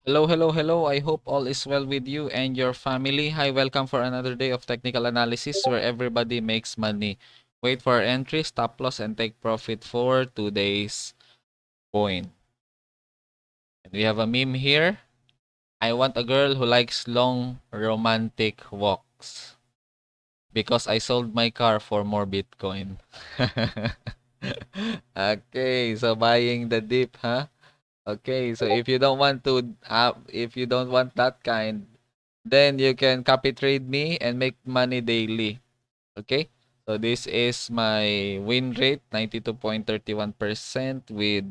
Hello, hello, hello. I hope all is well with you and your family. Hi, welcome for another day of technical analysis where everybody makes money. Wait for our entry, stop loss, and take profit for today's coin. And we have a meme here. I want a girl who likes long romantic walks because I sold my car for more Bitcoin. Okay, so buying the dip, huh? Okay, so if you don't want that kind, then you can copy trade me and make money daily. Okay? So this is my win rate, 92.31% with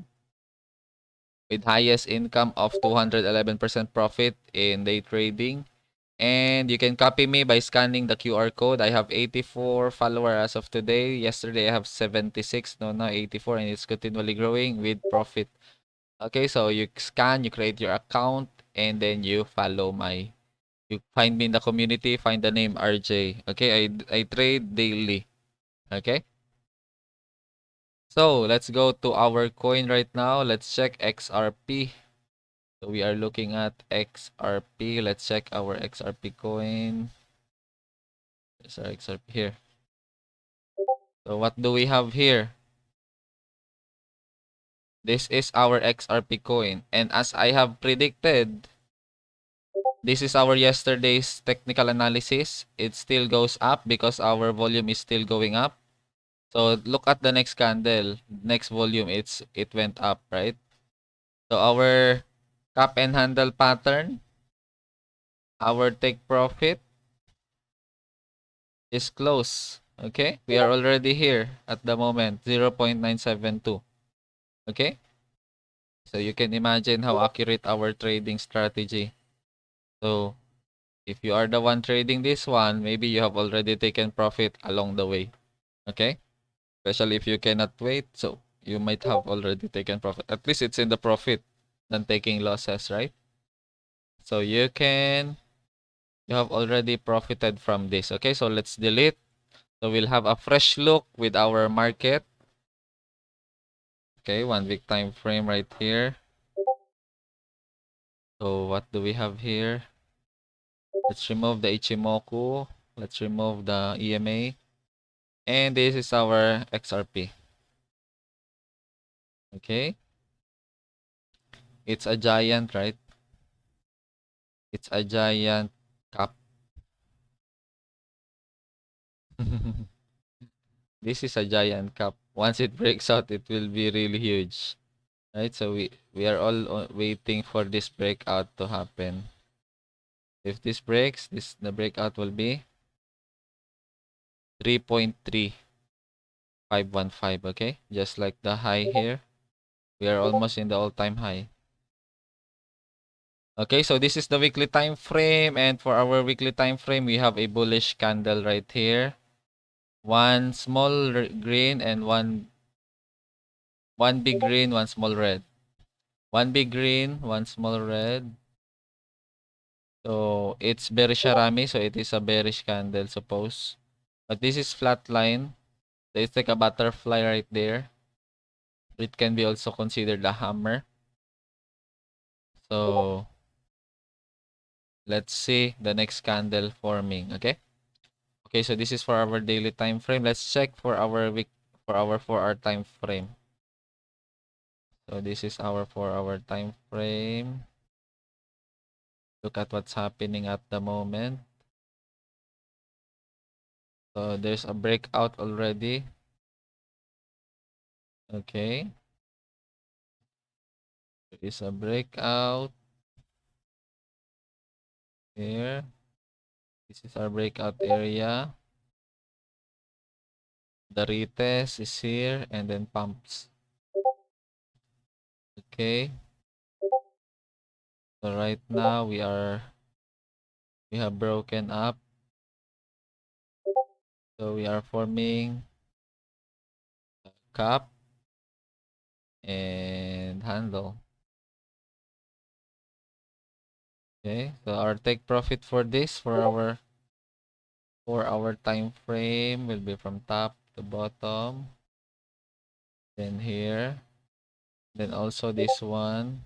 highest income of 211% profit in day trading. And you can copy me by scanning the QR code. I have 84 followers as of today. Yesterday I have 76, no, now 84, and it's continually growing with profit. Okay, so you scan, you create your account, and then you follow you find me in the community, find the name RJ. Okay, I trade daily. Okay? So, let's go to our coin right now. Let's check XRP. So, we are looking at XRP. Let's check our XRP coin. There's our XRP here. So, what do we have here? This is our XRP coin. And as I have predicted, this is our yesterday's technical analysis. It still goes up because our volume is still going up. So look at the next candle, next volume, it went up, right? So our cup and handle pattern, our take profit is close. Okay? We are already here at the moment, 0.972. Okay? So you can imagine how accurate our trading strategy. So if you are the one trading this one, maybe you have already taken profit along the way. Okay? Especially if you cannot wait, so you might have already taken profit. At least it's in the profit than taking losses, right? So you have already profited from this. Okay, so let's delete. So we'll have a fresh look with our market. Okay, 1 week time frame right here. So what do we have here? Let's remove the Ichimoku. Let's remove the EMA. And this is our XRP. Okay, it's a giant, right? It's a giant cup. This is a giant cup. Once it breaks out, it will be really huge. Right? So we are all waiting for this breakout to happen. If this breaks, the breakout will be 3.3515, okay? Just like the high here. We are almost in the all-time high. Okay, so this is the weekly time frame, and for our weekly time frame, we have a bullish candle right here. One small green and one big green, one small red. One big green, one small red. So it's bearish harami, so it is a bearish candle, suppose. But this is flat line. There's like a butterfly right there. It can be also considered a hammer. So let's see the next candle forming. Okay. Okay, so this is for our daily time frame. Let's check for our week for our 4 hour time frame. So this is our 4 hour time frame. Look at what's happening at the moment. So there's a breakout already. Okay. There is a breakout here. This is our breakout area. The retest is here and then pumps. Okay. So right now we have broken up. So we are forming a cup and handle. Okay. So our take profit for this for our 4 hour time frame will be from top to bottom. Then here. Then also this one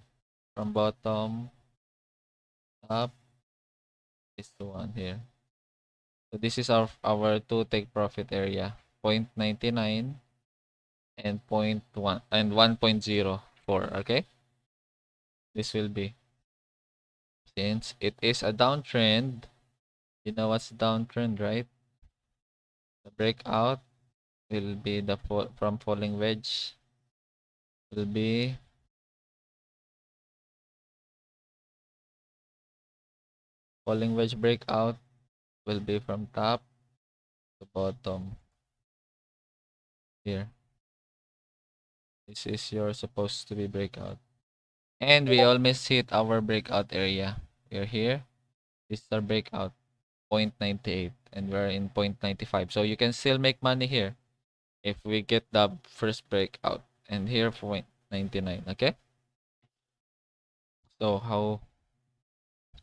from bottom up this one here. So this is our two take profit area, 0.99 and 0.1 and 1.04. Okay, this will be, since it is a downtrend. You know what's downtrend, right? The breakout will be the from falling wedge will be falling wedge breakout will be from top to bottom here. This is your supposed to be breakout. And we almost hit our breakout area. We're here. This is our breakout, 0.98, and we're in 0.95. So you can still make money here if we get the first breakout. And here, 0.99, okay?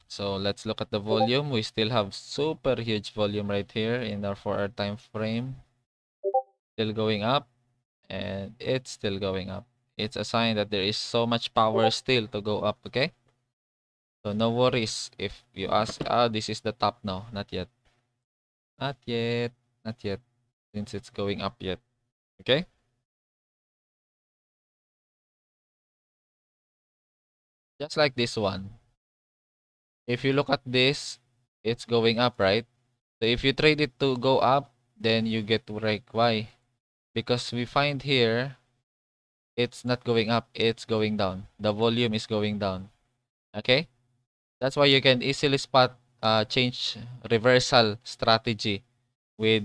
So let's look at the volume. We still have super huge volume right here in our 4-hour time frame. Still going up, and it's still going up. It's a sign that there is so much power still to go up, okay? So no worries if you ask, this is the top now. Not yet. Not yet. Not yet. Since it's going up yet. Okay? Just like this one. If you look at this, it's going up, right? So if you trade it to go up, then you get to like why? Because we find here, it's not going up, it's going down. The volume is going down. Okay? That's why you can easily spot change reversal strategy with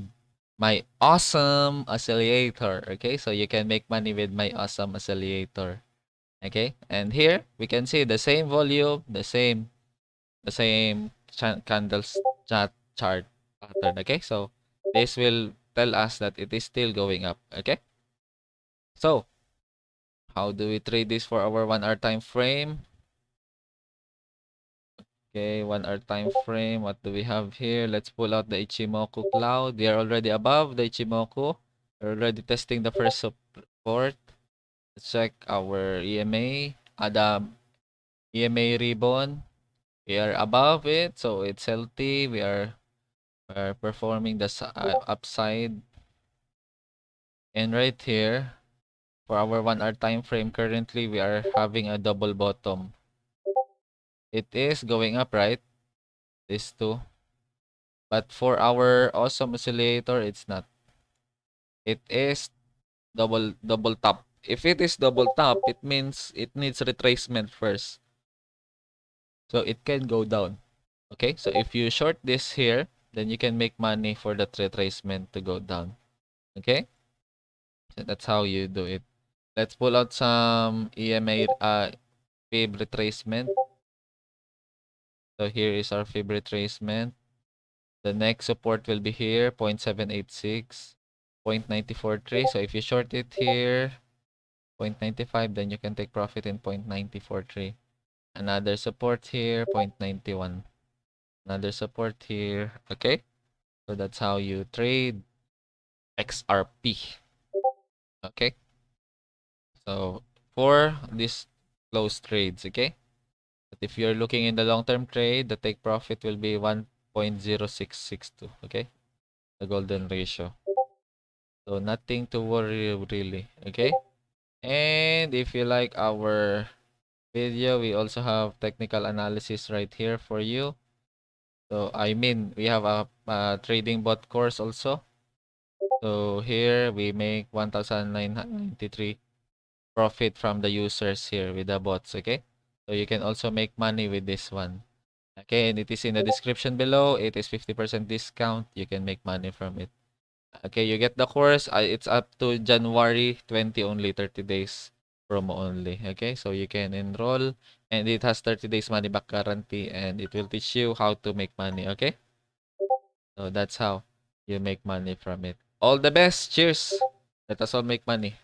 my awesome oscillator. Okay, so you can make money with my awesome oscillator. Okay, and here we can see the same volume, the same candles chart pattern. Okay, so this will tell us that it is still going up. Okay, so how do we trade this for our 1 hour time frame? Okay, 1 hour time frame. What do we have here? Let's pull out the Ichimoku cloud. We are already above the Ichimoku. We're already testing the first support. Let's check our EMA. The EMA ribbon. We are above it, so it's healthy. We are performing the upside. And right here, for our 1 hour time frame, currently we are having a double bottom. It is going up, right? This two. But for our awesome oscillator, it's not. It is double top. If it is double top, it means it needs retracement first. So it can go down. Okay, so if you short this here, then you can make money for that retracement to go down. Okay, so that's how you do it. Let's pull out some EMA fib retracement. So here is our fib retracement. The next support will be here, 0.786, 0.943. So if you short it here, 0.95, then you can take profit in 0.943. Another support here, 0.91. Another support here. Okay, so that's how you trade XRP. Okay, so for these close trades, okay, but if you're looking in the long-term trade, the take profit will be 1.0662. Okay, the golden ratio. So nothing to worry really. Okay, and if you like our video, we also have technical analysis right here for you. So I mean, we have a trading bot course also. So here we make 1,993 profit from the users here with the bots, okay? So you can also make money with this one. Okay, and it is in the description below. It is 50% discount. You can make money from it. Okay, you get the course. It's up to January 20 only, 30 days promo only. Okay, so you can enroll and it has 30 days money back guarantee and it will teach you how to make money. Okay, so that's how you make money from it. All the best. Cheers. Let us all make money.